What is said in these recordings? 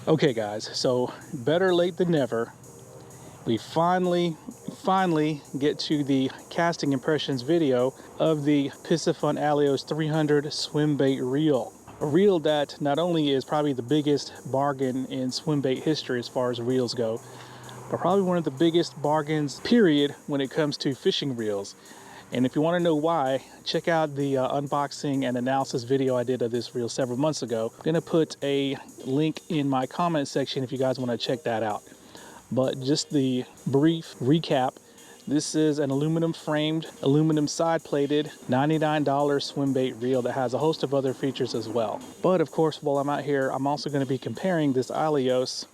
Okay guys, so better late than never. We finally get to the casting impressions video of the Piscifun ALIJOS 300 swim bait reel. A reel that not only is probably the biggest bargain in swim bait history as far as reels go, but probably one of the biggest bargains period when it comes to fishing reels. And if you want to know why, check out the unboxing and analysis video I did of this reel several months ago. I'm going to put a link in my comment section if you guys want to check that out. But just the brief recap, this is an aluminum framed, aluminum side plated, $99 swim bait reel that has a host of other features as well. But of course, while I'm out here, I'm also going to be comparing this ALIJOS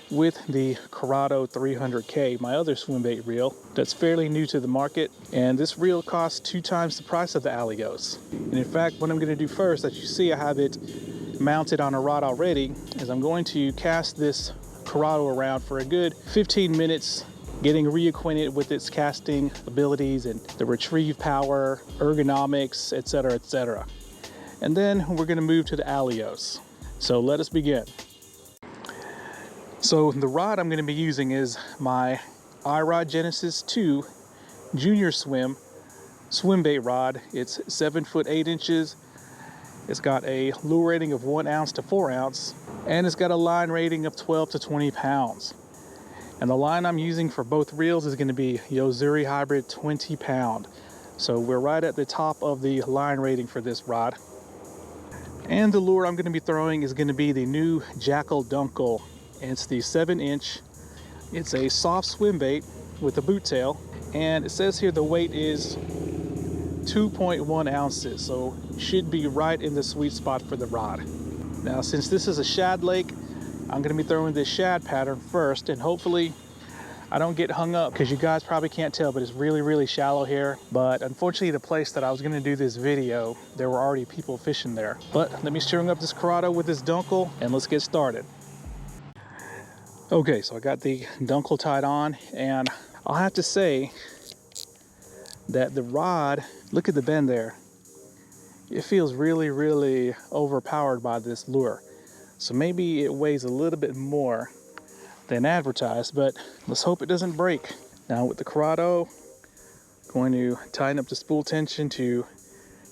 with the CURADO 300K, my other swim bait reel that's fairly new to the market. And this reel costs 2 times the price of the ALIJOS. And in fact, what I'm going to do first, as you see I have it mounted on a rod already, is I'm going to cast this CURADO around for a good 15 minutes, getting reacquainted with its casting abilities and the retrieve power, ergonomics, etc., etc. And then we're going to move to the ALIJOS. So let us begin. So the rod I'm going to be using is my iRod Genesis 2 Junior Swim bait rod. It's 7 foot 8 inches. It's got a lure rating of 1 ounce to 4 ounce, and it's got a line rating of 12 to 20 pounds. And the line I'm using for both reels is going to be Yo-Zuri Hybrid 20 pound. So we're right at the top of the line rating for this rod. And the lure I'm going to be throwing is going to be the new JACKALL Dunkel. It's the 7-inch. It's a soft swim bait with a boot tail, and it says here the weight is 2.1 ounces, so should be right in the sweet spot for the rod. Now, since this is a shad lake, I'm going to be throwing this shad pattern first, and hopefully I don't get hung up, because you guys probably can't tell, but it's really shallow here. But unfortunately, the place that I was going to do this video, there were already people fishing there. But let me string up this CURADO with this Dunkel, and let's get started. Okay, so I got the Dunkel tied on, and I'll have to say that the rod, look at the bend there. It feels really overpowered by this lure. So maybe it weighs a little bit more than advertised, but let's hope it doesn't break. Now with the CURADO, going to tighten up the spool tension to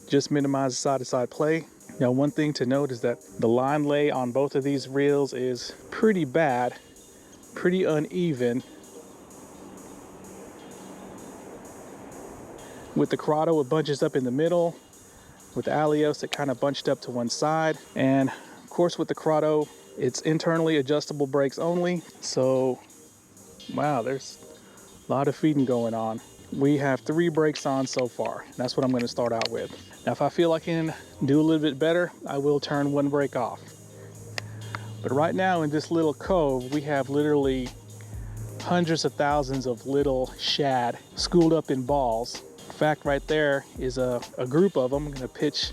just minimize side-to-side play. Now one thing to note is that the line lay on both of these reels is pretty bad. Pretty uneven. With the CURADO, it bunches up in the middle. With the ALIJOS, it kind of bunched up to one side. And of course, with the CURADO, it's internally adjustable brakes only. So, wow, there's a lot of feeding going on. We have 3 brakes on so far. That's what I'm going to start out with. Now, if I feel I can do a little bit better, I will turn 1 brake off. But right now in this little cove, we have literally hundreds of thousands of little shad schooled up in balls. In fact, right there is a group of them. I'm going to pitch.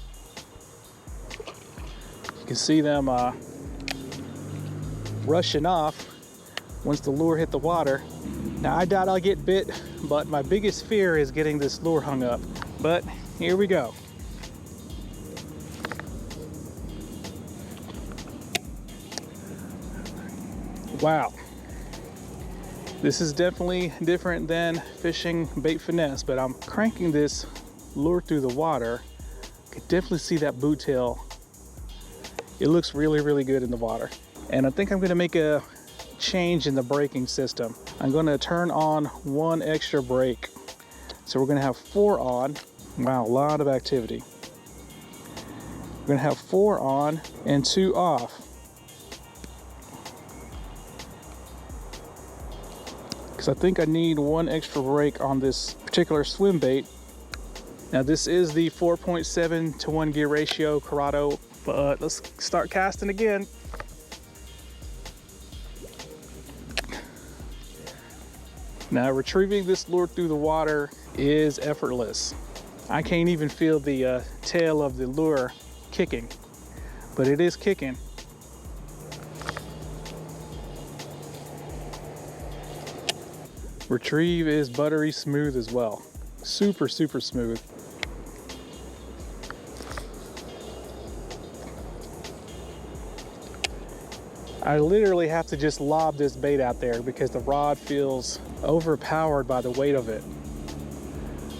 You can see them rushing off once the lure hit the water. Now, I doubt I'll get bit, but my biggest fear is getting this lure hung up. But here we go. Wow, this is definitely different than fishing bait finesse, but I'm cranking this lure through the water. You can definitely see that boot tail. It looks really good in the water. And I think I'm going to make a change in the braking system. I'm going to turn on 1 extra brake. So we're going to have 4 on. Wow, a lot of activity. We're going to have 4 on and 2 off. I think I need 1 extra brake on this particular swim bait. Now this is the 4.7 to 1 gear ratio CURADO, but let's start casting again. Now retrieving this lure through the water is effortless. I can't even feel the tail of the lure kicking, but it is kicking. Retrieve is buttery smooth as well. Super smooth. I literally have to just lob this bait out there because the rod feels overpowered by the weight of it.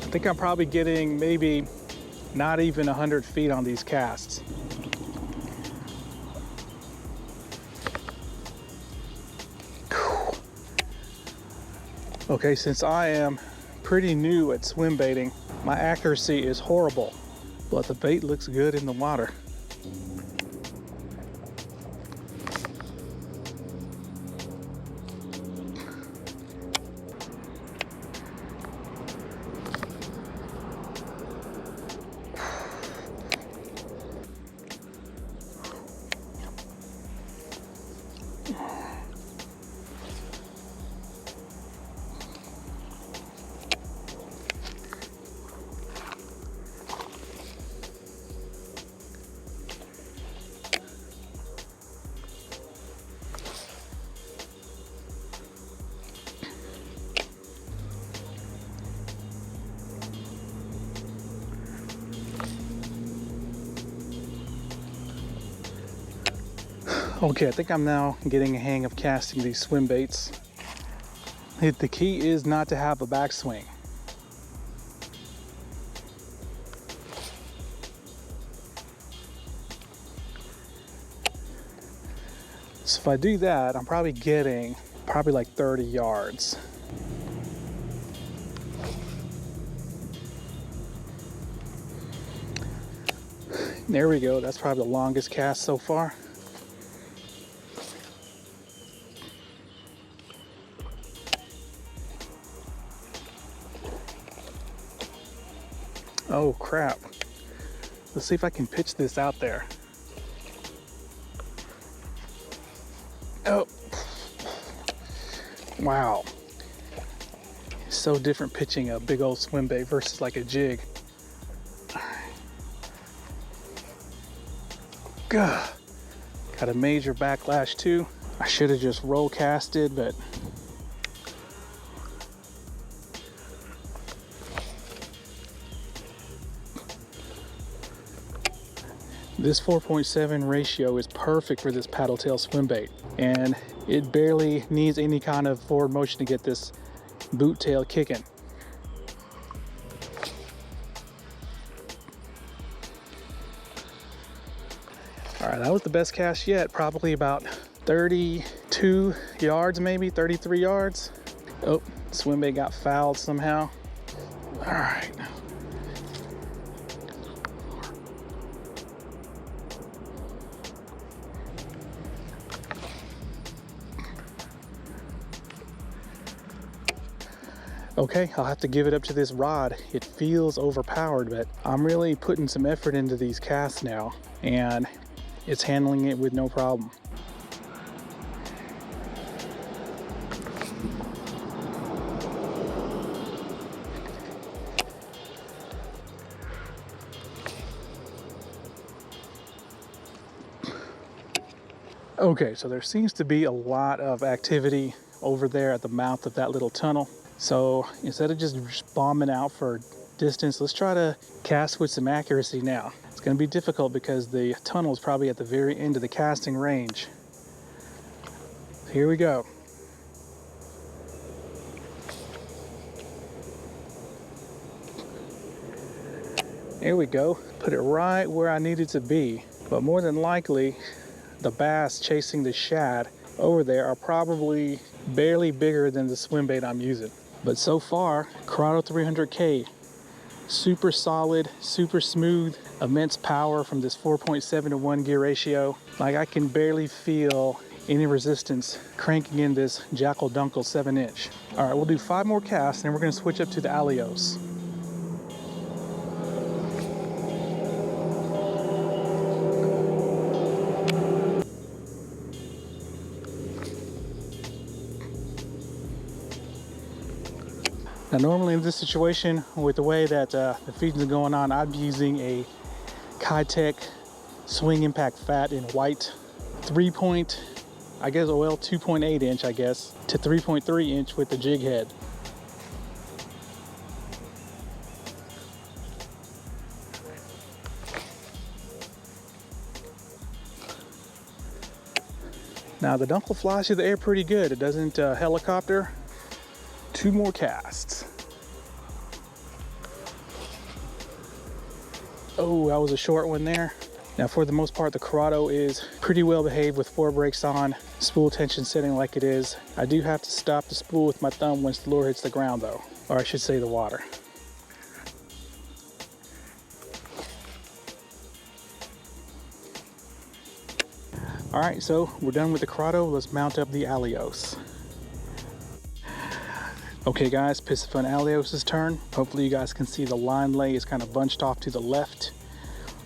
I think I'm probably getting maybe not even 100 feet on these casts. Okay, since I am pretty new at swim baiting, my accuracy is horrible, but the bait looks good in the water. Okay, I think I'm now getting a hang of casting these swim baits. The key is not to have a backswing. So if I do that, I'm probably getting like 30 yards. There we go, that's probably the longest cast so far. Oh crap. Let's see if I can pitch this out there. Oh. Wow. It's so different pitching a big old swim bait versus like a jig. Gah. Got a major backlash too. I should have just roll casted, but this 4.7 ratio is perfect for this paddle tail swim bait, and it barely needs any kind of forward motion to get this boot tail kicking. All right, that was the best cast yet, probably about 32 yards, maybe 33 yards. Oh, swim bait got fouled somehow. All right. Okay, I'll have to give it up to this rod. It feels overpowered, but I'm really putting some effort into these casts now, and it's handling it with no problem. Okay, so there seems to be a lot of activity over there at the mouth of that little tunnel. So instead of just bombing out for distance, let's try to cast with some accuracy now. It's going to be difficult because the tunnel is probably at the very end of the casting range. Here we go. Here we go. Put it right where I need it to be. But more than likely, the bass chasing the shad over there are probably barely bigger than the swim bait I'm using. But so far, CURADO 300K, super solid, super smooth, immense power from this 4.7 to 1 gear ratio. Like, I can barely feel any resistance cranking in this JACKALL Dunkel 7-inch. All right, we'll do 5 more casts, and then we're gonna switch up to the ALIJOS. Now, normally in this situation, with the way that the feeding is going on, I'd be using a Kitec swing impact fat in white, 2.8 inch, I guess, to 3.3 inch with the jig head. Now the dunkel flies through the air pretty good. It doesn't helicopter. 2 more casts. Oh, that was a short one there. Now for the most part, the Curado is pretty well behaved with 4 brakes on, spool tension setting like it is. I do have to stop the spool with my thumb once the lure hits the ground though, or I should say the water. All right, so we're done with the Curado. Let's mount up the ALIJOS. Okay guys, Piscifun ALIJOS' turn. Hopefully you guys can see the line lay is kind of bunched off to the left.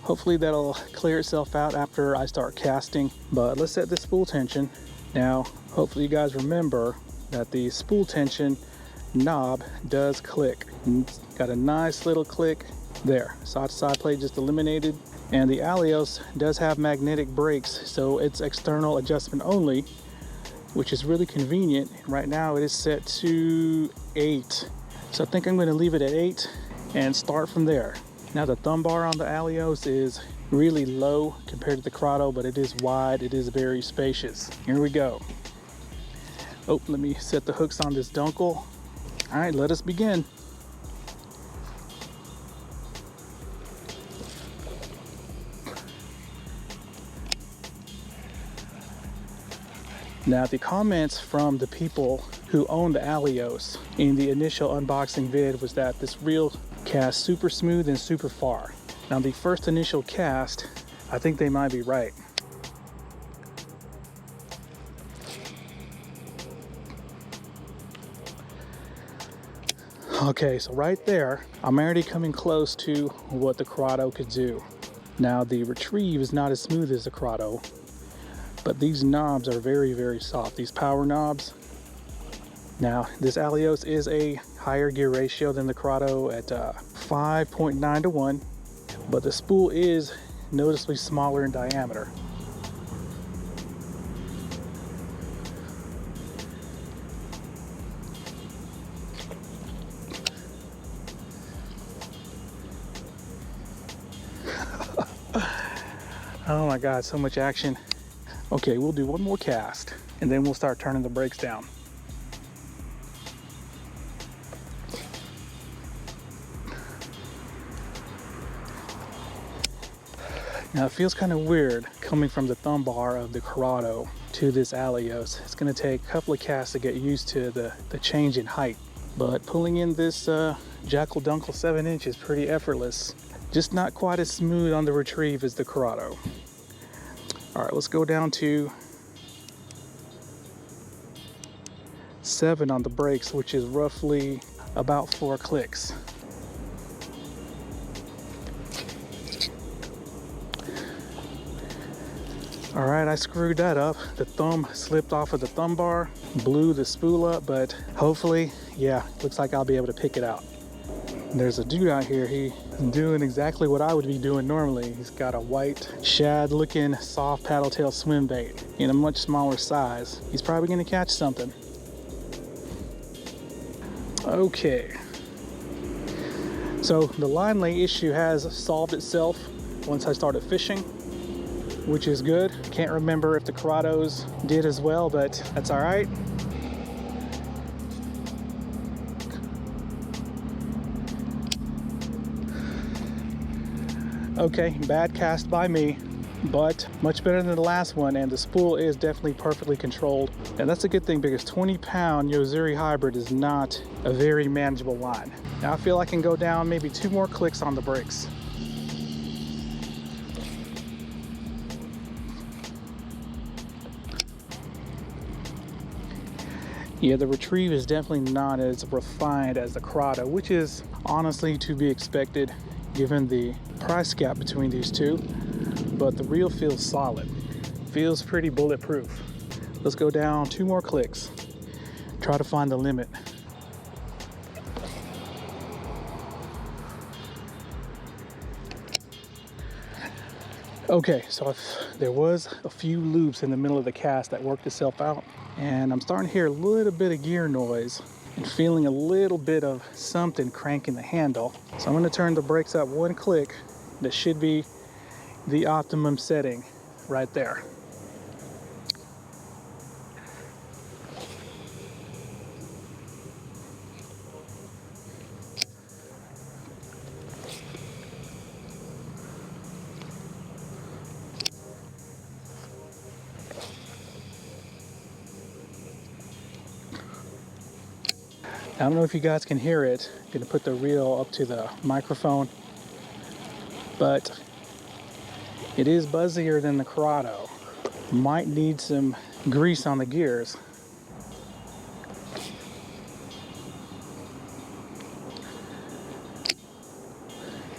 Hopefully that'll clear itself out after I start casting, but let's set the spool tension. Now, hopefully you guys remember that the spool tension knob does click. It's got a nice little click there. Side to side plate just eliminated. And the ALIJOS does have magnetic brakes, so it's external adjustment only, which is really convenient. Right now it is set to 8. So I think I'm gonna leave it at 8 and start from there. Now the thumb bar on the ALIJOS is really low compared to the Curado, but it is wide, it is very spacious. Here we go. Oh, let me set the hooks on this dunkel. All right, let us begin. Now the comments from the people who own the ALIJOS in the initial unboxing vid was that this reel casts super smooth and super far. Now the first initial cast, I think they might be right. Okay, so right there, I'm already coming close to what the Curado could do. Now the retrieve is not as smooth as the Curado, but these knobs are very, very soft, these power knobs. Now, this ALIJOS is a higher gear ratio than the Curado at 5.9 to 1, but the spool is noticeably smaller in diameter. Oh my God, so much action. Okay, we'll do one more cast and then we'll start turning the brakes down. Now it feels kind of weird coming from the thumb bar of the Curado to this ALIJOS. It's going to take a couple of casts to get used to the change in height. But pulling in this JACKALL Dunkel 7" is pretty effortless. Just not quite as smooth on the retrieve as the Curado. All right, let's go down to 7 on the brakes, which is roughly about 4 clicks. All right, I screwed that up. The thumb slipped off of the thumb bar, blew the spool up, but hopefully, yeah, looks like I'll be able to pick it out. There's a dude out here, he's doing exactly what I would be doing normally. He's got a white shad looking soft paddle tail swim bait in a much smaller size. He's probably gonna catch something. Okay. So the line lay issue has solved itself once I started fishing, which is good. Can't remember if the Curados did as well, but that's all right. Okay, bad cast by me, but much better than the last one, and the spool is definitely perfectly controlled. And that's a good thing because 20-pound Yozuri hybrid is not a very manageable line. Now I feel I can go down maybe 2 more clicks on the brakes. Yeah, the retrieve is definitely not as refined as the Curado, which is honestly to be expected given the price gap between these two, but the reel feels solid. Feels pretty bulletproof. Let's go down 2 more clicks. Try to find the limit. Okay, so there was a few loops in the middle of the cast that worked itself out, and I'm starting to hear a little bit of gear noise and feeling a little bit of something cranking the handle. So I'm going to turn the brakes up 1 click. That should be the optimum setting right there. I don't know if you guys can hear it. I'm gonna put the reel up to the microphone, but it is buzzier than the Curado. Might need some grease on the gears.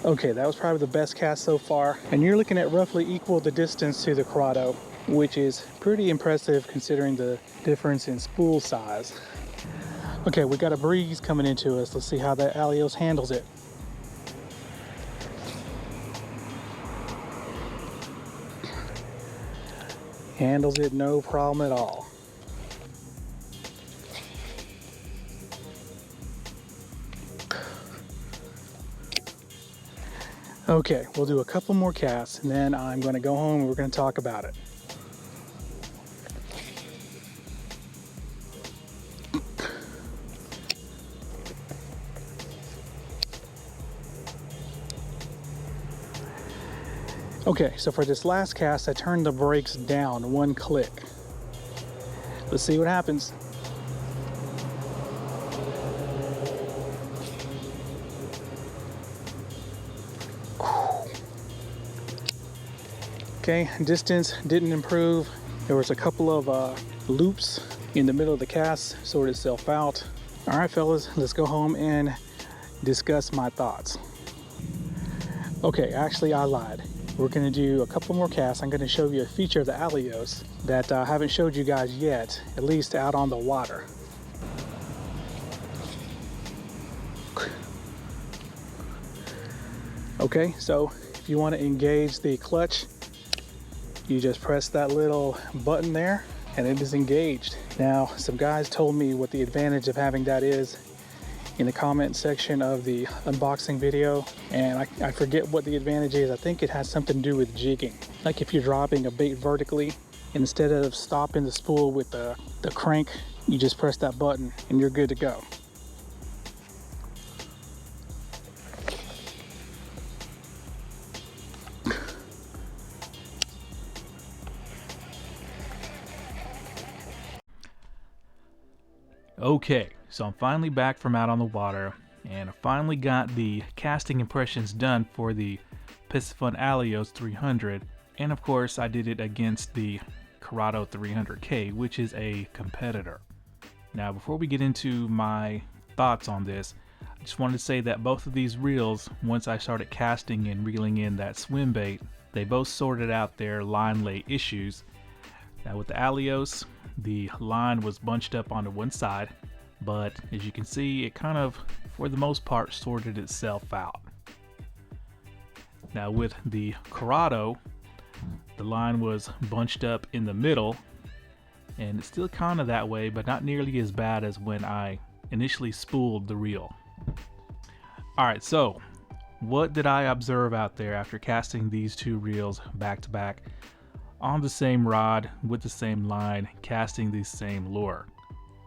Okay, that was probably the best cast so far. And you're looking at roughly equal the distance to the Curado, which is pretty impressive considering the difference in spool size. Okay, we got a breeze coming into us. Let's see how that ALIJOS handles it. Handles it no problem at all. Okay, we'll do a couple more casts and then I'm going to go home and we're going to talk about it. Okay, so for this last cast, I turned the brakes down one click. Let's see what happens. Okay, distance didn't improve. There was a couple of loops in the middle of the cast, sorted itself out. All right, fellas, let's go home and discuss my thoughts. Okay, actually I lied. We're gonna do a couple more casts. I'm gonna show you a feature of the ALIJOS that I haven't showed you guys yet, at least out on the water. Okay, so if you want to engage the clutch, you just press that little button there and it is engaged. Now, some guys told me what the advantage of having that is in the comment section of the unboxing video, and I forget what the advantage is. I think it has something to do with jigging. Like if you're dropping a bait vertically, instead of stopping the spool with the crank, you just press that button and you're good to go. Okay, so I'm finally back from out on the water, and I finally got the casting impressions done for the Piscifun ALIJOS 300, and of course I did it against the Curado 300K, which is a competitor. Now, before we get into my thoughts on this, I just wanted to say that both of these reels, once I started casting and reeling in that swim bait, they both sorted out their line lay issues. Now with the ALIJOS, the line was bunched up onto one side, but as you can see, it kind of, for the most part, sorted itself out. Now with the Curado, the line was bunched up in the middle, and it's still kind of that way, but not nearly as bad as when I initially spooled the reel. Alright, so what did I observe out there after casting these two reels back to back on the same rod with the same line, casting the same lure?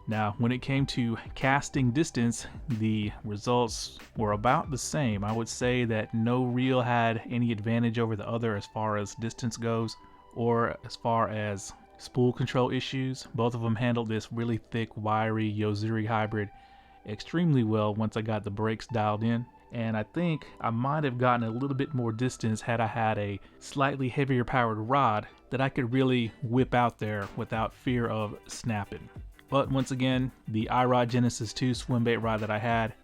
Now, when it came to casting distance, the results were about the same. I would say that no reel had any advantage over the other as far as distance goes, or as far as spool control issues. Both of them handled this really thick, wiry Yozuri hybrid extremely well once I got the brakes dialed in. And I think I might have gotten a little bit more distance had I had a slightly heavier powered rod that I could really whip out there without fear of snapping. But once again, the iRod Genesis 2 swim bait rod that I had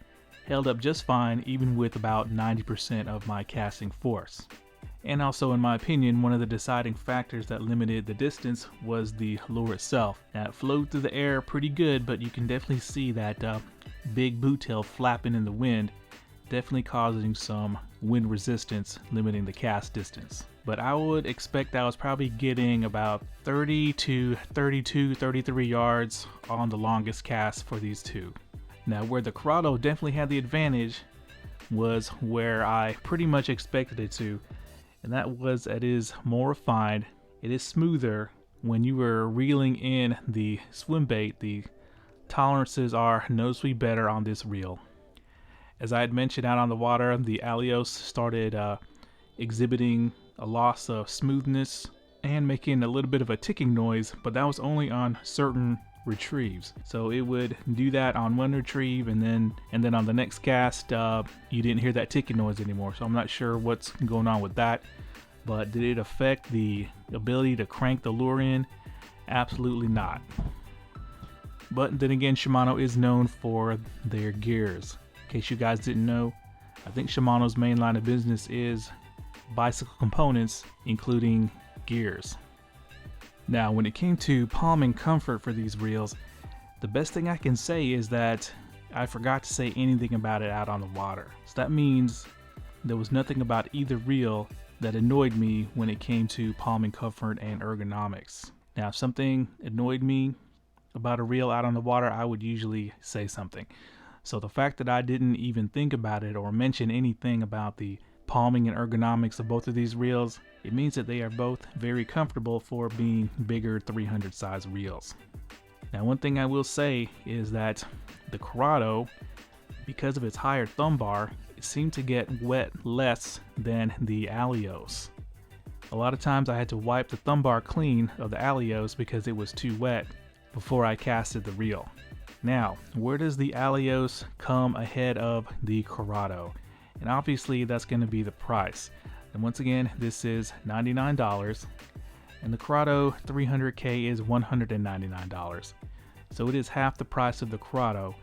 held up just fine, even with about 90% of my casting force. And also, in my opinion, one of the deciding factors that limited the distance was the lure itself. Now, it flowed through the air pretty good, but you can definitely see that big boot tail flapping in the wind, definitely causing some wind resistance, limiting the cast distance. But I would expect I was probably getting about 30 to 32, 33 yards on the longest cast for these two. Now, where the Curado definitely had the advantage was where I pretty much expected it to, and that was it is more refined. It is smoother. When you were reeling in the swim bait, the tolerances are noticeably better on this reel. As I had mentioned out on the water, the ALIJOS started exhibiting a loss of smoothness and making a little bit of a ticking noise, but that was only on certain retrieves. So it would do that on one retrieve, and then on the next cast, you didn't hear that ticking noise anymore. So I'm not sure what's going on with that, but did it affect the ability to crank the lure in? Absolutely not. But then again, Shimano is known for their gears. In case you guys didn't know, I think Shimano's main line of business is bicycle components, including gears. Now, when it came to palming comfort for these reels, the best thing I can say is that I forgot to say anything about it out on the water. So that means there was nothing about either reel that annoyed me when it came to palming comfort and ergonomics. Now, if something annoyed me about a reel out on the water, I would usually say something. So the fact that I didn't even think about it or mention anything about the palming and ergonomics of both of these reels, it means that they are both very comfortable for being bigger 300 size reels. Now, one thing I will say is that the Curado, because of its higher thumb bar, it seemed to get wet less than the ALIJOS. A lot of times I had to wipe the thumb bar clean of the ALIJOS because it was too wet before I casted the reel. Now, where does the ALIJOS come ahead of the Curado? And obviously that's going to be the price. And once again, this is $99, and the Curado 300K is $199. So it is half the price of the Curado.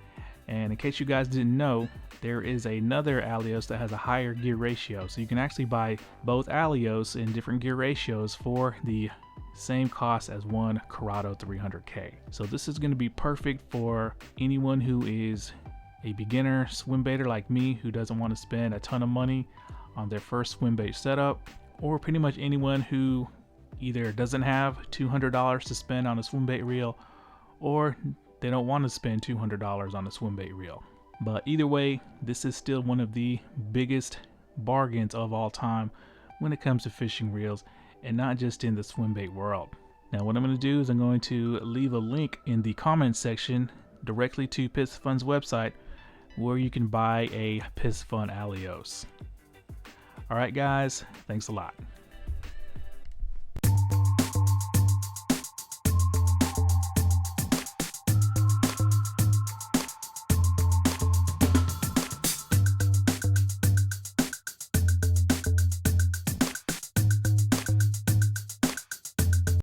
And in case you guys didn't know, there is another ALIJOS that has a higher gear ratio. So you can actually buy both ALIJOS in different gear ratios for the same cost as one Curado 300K. So this is going to be perfect for anyone who is a beginner swim baiter like me, who doesn't want to spend a ton of money on their first swim bait setup, or pretty much anyone who either doesn't have $200 to spend on a swim bait reel, or they don't want to spend $200 on a swim bait reel. But either way, this is still one of the biggest bargains of all time when it comes to fishing reels, and not just in the swim bait world. Now, what I'm going to do is I'm going to leave a link in the comments section directly to Piscifun's website, where you can buy a Piscifun ALIJOS. Alright guys, thanks a lot.